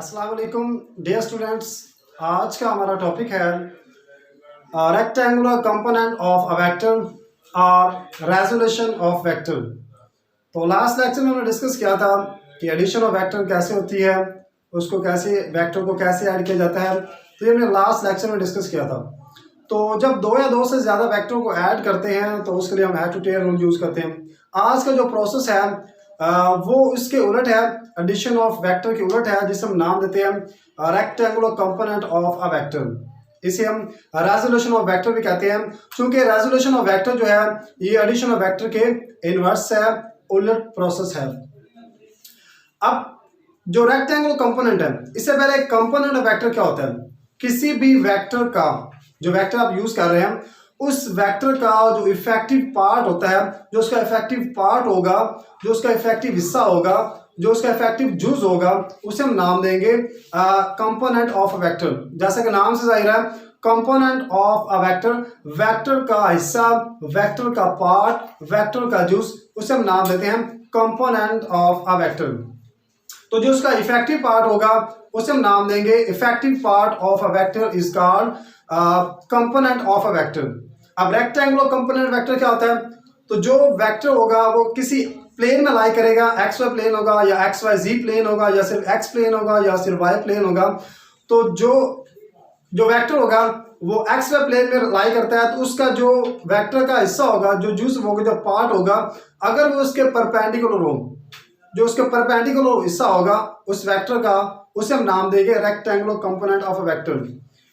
अस्सलाम वालेकुम dear students. आज का हमारा टॉपिक है rectangular component of a vector और रेजोल्यूशन ऑफ वेक्टर। तो लास्ट लेक्चर में हमने डिस्कस किया था कि एडिशन ऑफ वेक्टर कैसे होती है, उसको कैसे वेक्टर को कैसे ऐड किया जाता है। तो ये हमने लास्ट लेक्चर में डिस्कस किया था। तो जब दो या दो से ज़्यादा वेक्टर को ऐड करते हैं तो उसके लिए हम head to tail rule use करते हैं। आज का जो प्रोसेस है वो इसके उलट है, एडिशन ऑफ वेक्टर के उलट है, जिसे हम नाम देते हैं rectangular component of a vector. इसे हम रेजोल्यूशन ऑफ वेक्टर भी कहते हैं, क्योंकि रेजोल्यूशन ऑफ वेक्टर जो है ये एडिशन ऑफ वेक्टर के इनवर्स है, उलट प्रोसेस है। अब जो रेक्टेंगुलर कंपोनेंट है, इससे पहले कंपोनेंट ऑफ वेक्टर क्या होता है? किसी भी वेक्टर का, जो वेक्टर आप यूज कर रहे हैं, उस वेक्टर का जो इफेक्टिव पार्ट होता है, जो उसका इफेक्टिव पार्ट होगा, जो उसका इफेक्टिव हिस्सा होगा, जो उसका इफेक्टिव जुज होगा, उसे हम नाम देंगे कंपोनेंट ऑफ अ वेक्टर। जैसे कि नाम से जाहिर है, component of a vector, vector का हिस्सा, वेक्टर का पार्ट, वेक्टर का जुज, उसे हम नाम देते हैं कंपोनेंट ऑफ अ वेक्टर। तो जो उसका इफेक्टिव पार्ट होगा उसे हम नाम देंगे effective part of a vector is called component of a vector. अब रेक्टेंगुलर कंपोनेंट वेक्टर क्या होता है? तो जो वेक्टर होगा वो किसी प्लेन में लाई करेगा, एक्स वाई प्लेन होगा या एक्स वाई जी प्लेन होगा या सिर्फ एक्स प्लेन होगा या सिर्फ वाई प्लेन होगा। तो जो वेक्टर होगा वो एक्स वाई प्लेन में लाई करता है, तो उसका जो वेक्टर का हिस्सा होगा, जो जुज होगा, जो पार्ट होगा, अगर वो उसके परपेंडिकुलर हो, जो उसके परपेंडिकुलर हिस्सा होगा उस वेक्टर का, उसे हम नाम देंगे rectangular component of a vector.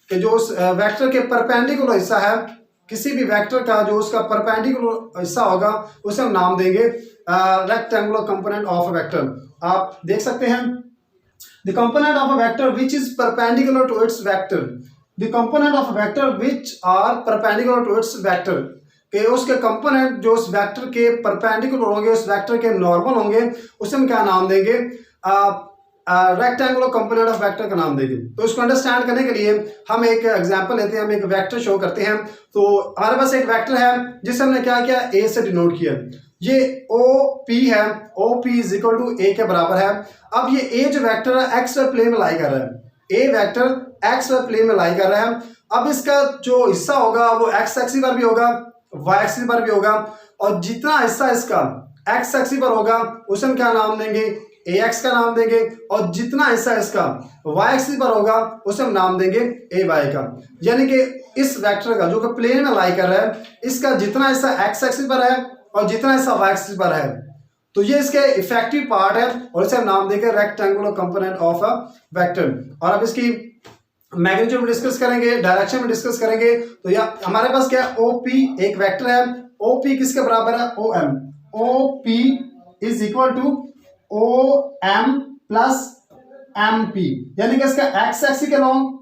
कि जो उस वेक्टर के परपेंडिकुलर हिस्सा है, किसी भी वेक्टर का जो उसका परपेंडिकुलर हिस्सा होगा उसे हम नाम देंगे rectangular component of a vector. आप देख सकते हैं, the component of a vector which is perpendicular to its vector, the component of a vector which are perpendicular to its vector, कि उसके कंपोनेंट जो उस वेक्टर के परपेंडिकुलर होंगे, उस वेक्टर के नॉर्मल होंगे, उसे हम क्या नाम देंगे? रेक्टेंगुलर कंपोनेंट ऑफ वेक्टर का नाम देंगे। तो इसको अंडरस्टैंड करने के लिए हम एक एग्जांपल लेते हैं, हम एक वेक्टर शो करते हैं। तो हमारे पास एक वेक्टर है जिसे हमने क्या किया, ए से डिनोट किया। ये ओ पी है, O P is equal to A के बराबर है। अब ये ए जो वेक्टर है एक्स वाई प्लेन में लाई कर रहा है, ए वेक्टर एक्स वाई प्लेन में लाई कर रहा है। अब इसका जो हिस्सा होगा वो एक्स एक्सिस पर भी होगा, वाई एक्सिस पर भी होगा, और जितना हिस्सा इसका एक्स एक्सिस पर होगा उसे हम क्या नाम देंगे? ए एक्स का नाम देंगे, और जितना हिस्सा इसका वाई एक्सिस पर होगा उसे हम नाम देंगे ए वाई का। यानी कि इस वेक्टर का जो कि प्लेन में लाई कर रहा है, इसका जितना हिस्सा एक्स एक्सिस पर है और जितना हिस्सा वाई एक्सिस पर है, तो ये इसके इफेक्टिव पार्ट है और इसे हम नाम देंगे rectangular component of a vector. और अब इसकी मैग्नीट्यूड में डिस्कस करेंगे, डायरेक्शन में डिस्कस करेंगे। तो यह हमारे पास क्या है, ओ पी एक वेक्टर है, ओ पी किसके बराबर है? O M. O P is equal to O M plus M P, यानी कि इसका एक्स एक्सिस के लॉन्ग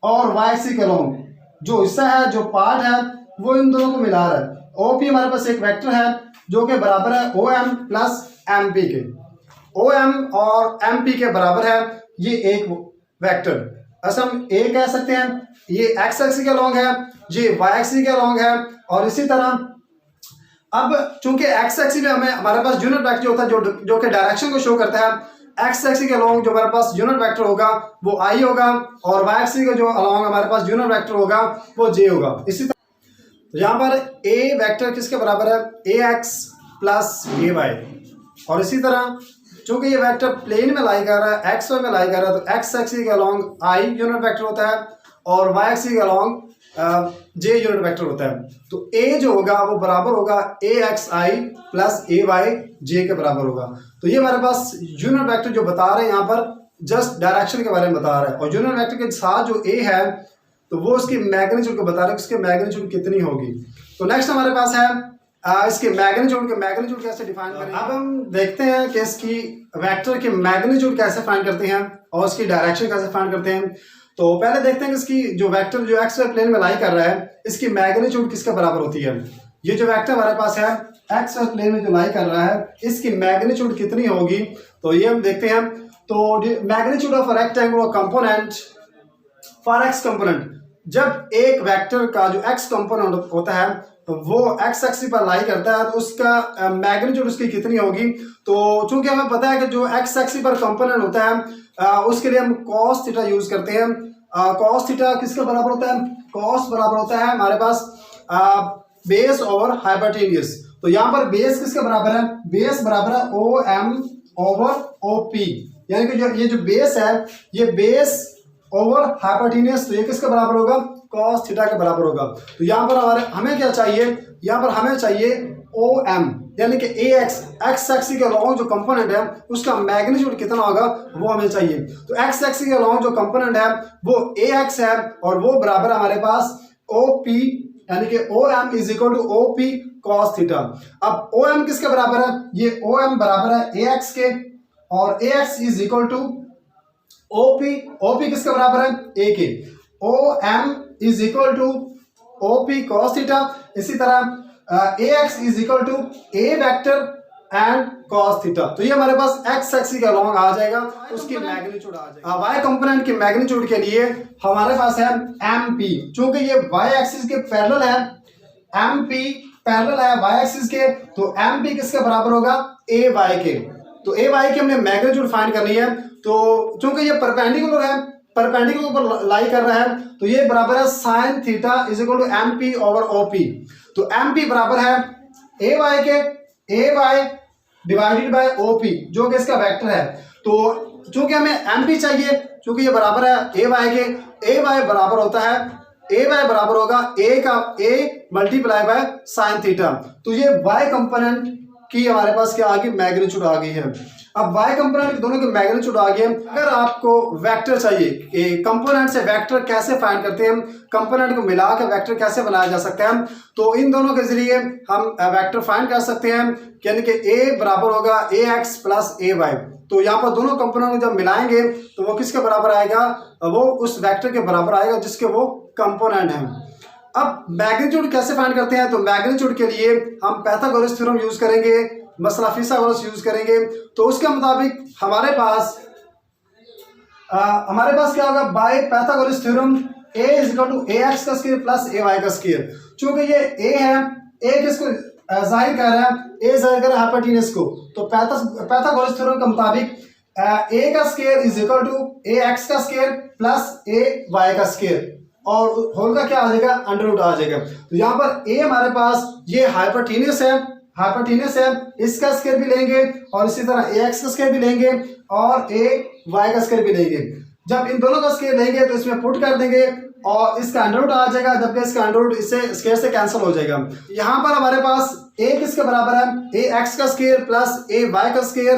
और वाई एक्सिस के लॉन्ग जो हिस्सा है, जो पार्ट है, वो इन दोनों को मिला रहा है। ओ पी हमारे पास एक वेक्टर है जो कि बराबर है O M plus M P के। ओ एम और एम पी के बराबर है ये एक वेक्टर। ऐसा हम ए कह सकते हैं, ये एक्स एक्सिस के लॉन्ग है, ये वाई एक्सिस के लॉन्ग है। और इसी तरह अब चूंकि एक्स एक्सिस में हमारे पास यूनिट वेक्टर होता है जो कि डायरेक्शन को शो करता है। एक्स एक्सिस के अलॉन्ग जो हमारे पास यूनिट वेक्टर होगा वो आई होगा, और वाई एक्सिस के जो अलॉन्ग हमारे पास यूनिट वेक्टर होगा वो जे होगा। इसी तरह तो यहाँ पर ए वेक्टर किसके बराबर है? ए एक्स प्लस ए वाई। और इसी तरह चूंकि ये वेक्टर प्लेन में लाई कर रहा है, एक्स वाई में लाई कर रहा है, तो एक्स एक्सिस के अलॉन्ग आई यूनिट वेक्टर होता है और वाई एक्सिस के अलॉन्ग जे यूनिट वेक्टर होता है। तो ए जो होगा वो बराबर होगा ए x I plus A Y जे के बराबर होगा। तो ये हमारे पास यूनिट वेक्टर जो बता रहे हैं यहाँ पर जस्ट डायरेक्शन के बारे में बता रहा है, और यूनिट वेक्टर के साथ जो ए है तो वो उसकी मैग्नीट्यूड को बता रहा है, उसकी मैग्नीट्यूड कितनी होगी। तो नेक्स्ट हमारे पास है इसके मैग्नीट्यूड कैसे डिफाइन करें। अब हम देखते हैं कि इसकी वेक्टर की मैग्नीट्यूड कैसे फाइंड करते हैं और उसकी डायरेक्शन कैसे फाइंड करते हैं। तो पहले देखते हैं कि इसकी जो वेक्टर जो एक्स वाई प्लेन में लाई कर रहा है, इसकी मैग्नीट्यूड किसके बराबर होती है। ये जो वेक्टर हमारे पास है एक्स वाई प्लेन में जो लाई कर रहा है, इसकी मैग्नीट्यूड कितनी होगी, तो ये हम देखते हैं। तो magnitude of rectangular component for x component, जब एक वेक्टर का जो एक्स कंपोनेंट होता है वो एक्स एक्सिस पर लाई करता है तो उसका मैग्नीट्यूड उसकी कितनी होगी। तो चूंकि हमें पता है कि जो एक्स एक्सिस पर कंपोनेंट होता है उसके लिए हम कॉस थीटा यूज करते हैं। कॉस थीटा किसके बराबर होता है, कॉस बराबर होता है हमारे पास बेस ओवर हाइपोटेन्यूज। तो यहाँ पर बेस किसके बराबर है, बेस बराबर है O M over O P, यानी कि जो ये जो बेस है ये बेस ओवर हाइपोटेन्यूज, तो ये किसके बराबर होगा, कॉस थीटा के बराबर होगा। तो यहाँ पर हमें क्या चाहिए, यहाँ पर हमें चाहिए ओ एम, यानी कि ए एक्स एक्स एक्सिस के अलॉन्ग जो कंपोनेंट है उसका मैग्नीट्यूड कितना होगा वो हमें चाहिए। तो एक्स एक्सिस के अलॉन्ग जो कंपोनेंट है वो ए एक्स है और वो बराबर हमारे पास ओ पी, यानी कि O M is equal to O P cos theta. अब ओ एम किसके बराबर है, ये ओ एम बराबर है ए एक्स के और A X is equal to OP किसके बराबर है, ए के। O M is equal to OP cos theta. इसी तरह A X is equal to A vector and cos theta. तो ये हमारे पास एक्स एक्सिस के अलॉन्ग आ जाएगा, उसकी मैग्नीट्यूड आ जाएगा। वाई कंपोनेंट की मैग्नीट्यूड के लिए हमारे पास है एम पी, चूंकि ये वाई एक्सिस के पैरेलल है, एम पी पैरेलल है वाई एक्सिस के, तो एम पी किसके बराबर होगा, ए वाई के। तो ए वाई की हमने मैग्नीट्यूड फाइंड करनी है। तो चूंकि ये परपेंडिकुलर है, परपेंडिकुलर पर लाई कर रहा है, तो ये बराबर है sine theta is equal to M P over O P. तो एम पी बराबर है ए वाई के, A Y divided by O P जो कि इसका वेक्टर है। तो चूंकि हमें एम पी चाहिए, चूंकि ये बराबर है ए वाई के, ए वाई बराबर होता है, ए वाई बराबर होगा ए का A multiply by sine theta. तो ये वाई कंपोनेंट की हमारे पास क्या आ गई, मैग्नीट्यूड आ गई है। अब वाई कंपोनेंट दोनों के मैग्नीट्यूड आ गए। अगर आपको वेक्टर चाहिए, कंपोनेंट से वेक्टर कैसे फाइंड करते हैं, कंपोनेंट को मिला के वेक्टर कैसे बनाया जा सकता है, तो इन दोनों के जरिए हम वेक्टर फाइंड कर सकते हैं, यानी कि ए बराबर होगा ए एक्स प्लस ए वाई। तो यहाँ पर दोनों कंपोनेंट को जब मिलाएंगे तो वो किसके बराबर आएगा, वो उस वेक्टर के बराबर आएगा जिसके वो कंपोनेंट है। अब मैग्नीट्यूड कैसे फाइंड करते हैं, तो मैग्नीट्यूड के लिए हम पाइथागोरस थ्योरम यूज करेंगे, मसला फिसागोरस यूज करेंगे। तो उसके मुताबिक हमारे पास क्या होगा, by Pythagoras theorem a is equal to A X का स्क्वायर प्लस ए वाई का स्क्वायर। चूंकि ये a है, a किसको जाहिर कर रहा है, a जाहिर कर रहा है हाइपोटेन्यूज को। तो पाइथागोरस थ्योरम के मुताबिक a का square is equal to A X का स्क्वायर प्लस ए वाई का स्क्वायर और होल का क्या आ जाएगा, अंडर रूट आ जाएगा। तो यहाँ पर a हमारे पास ये हाइपोटेन्यूज है, इसका स्क्वायर भी लेंगे और इसी तरह ए एक्स का स्क्वायर भी लेंगे और ए वाई का स्क्वायर भी लेंगे। जब इन दोनों का स्क्वायर लेंगे तो इसमें पुट कर देंगे और इसका अंडर रूट आ जाएगा, जबकि इसका अंडर रूट इससे स्क्वायर से कैंसिल हो जाएगा। यहाँ पर हमारे पास ए किसके बराबर है, ए एक्स का स्क्वायर प्लस ए वाई का स्क्वायर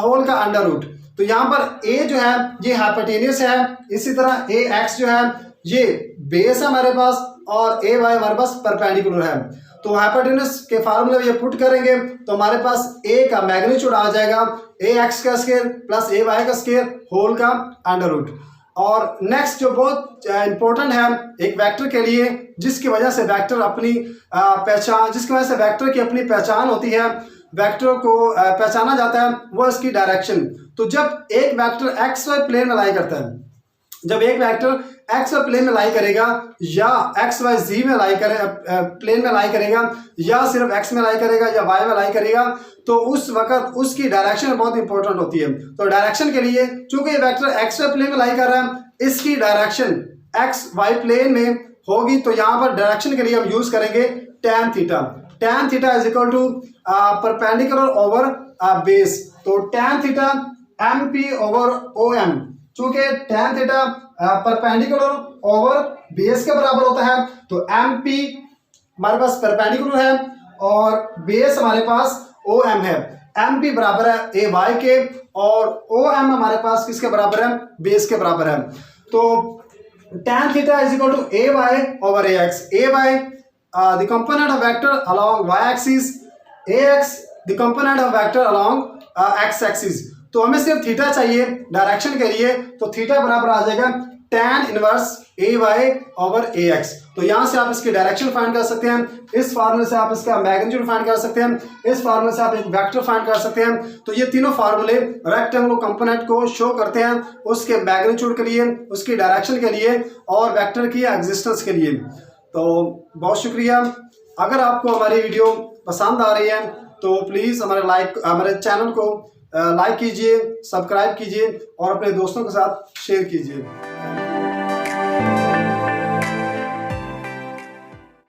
होल का अंडर रूट। तो यहाँ पर ए जो है ये हाइपोटेन्यूज है, इसी तरह ए एक्स जो है ये बेस है हमारे पास और ए वाई हमारे पास परपेंडिकुलर है। तो हाइपोटेन्यूज के फार्मूले में ये पुट करेंगे तो हमारे पास ए का मैग्नीट्यूड आ जाएगा ए एक्स का स्क्वायर प्लस ए वाई का स्क्वायर होल का अंडर रूट। और नेक्स्ट जो बहुत इंपॉर्टेंट है एक वेक्टर के लिए, जिसकी वजह से वेक्टर अपनी पहचान होती है, वेक्टर को पहचाना जाता है, वो इसकी डायरेक्शन। तो जब एक वेक्टर एक्स वाई प्लेन में लाई करता है, जब एक वेक्टर एक्स वाई प्लेन में लाई करेगा या एक्स वाई जी में प्लेन में लाई करेगा या सिर्फ एक्स में लाई करेगा या वाई में लाई करेगा, तो उस वक्त उसकी डायरेक्शन बहुत इंपॉर्टेंट होती है। तो डायरेक्शन के लिए चूंकि ये वेक्टर एक्स वाई प्लेन में लाई कर रहा है, इसकी डायरेक्शन एक्स वाई प्लेन में होगी। तो यहाँ पर डायरेक्शन के लिए हम यूज करेंगे tan theta. tan theta is equal to perpendicular over base. तो tan theta M P over O M, चूंकि tan theta perpendicular over base के बराबर होता है, तो एम पी हमारे पास परपेंडिकुलर है और बेस हमारे पास ओ एम है। एम पी बराबर है ए वाई के और ओ एम हमारे पास किसके बराबर है, बेस के बराबर है। तो tan theta is equal to A Y over A X. A Y the component of vector along Y axis, A X the component of vector along X axis. तो हमें सिर्फ थीटा चाहिए डायरेक्शन के लिए, तो थीटा बराबर आ जाएगा tan inverse A Y over A x. तो यहाँ से आप इसकी डायरेक्शन फाइंड कर सकते हैं, इस फार्मूले से आप इसका मैग्नीट्यूड फाइंड कर सकते हैं, इस फार्मूले से आप एक वेक्टर फाइंड कर सकते हैं। तो ये तीनों फार्मूले रेक्टेंगुलर कंपोनेंट को शो करते हैं, उसके मैग्नीट्यूड के लिए, उसकी डायरेक्शन के लिए और वेक्टर की एग्जिस्टेंस के लिए। तो बहुत शुक्रिया। अगर आपको हमारी वीडियो पसंद आ रही है तो प्लीज़ हमारे चैनल को लाइक कीजिए, सब्सक्राइब कीजिए और अपने दोस्तों के साथ शेयर कीजिए।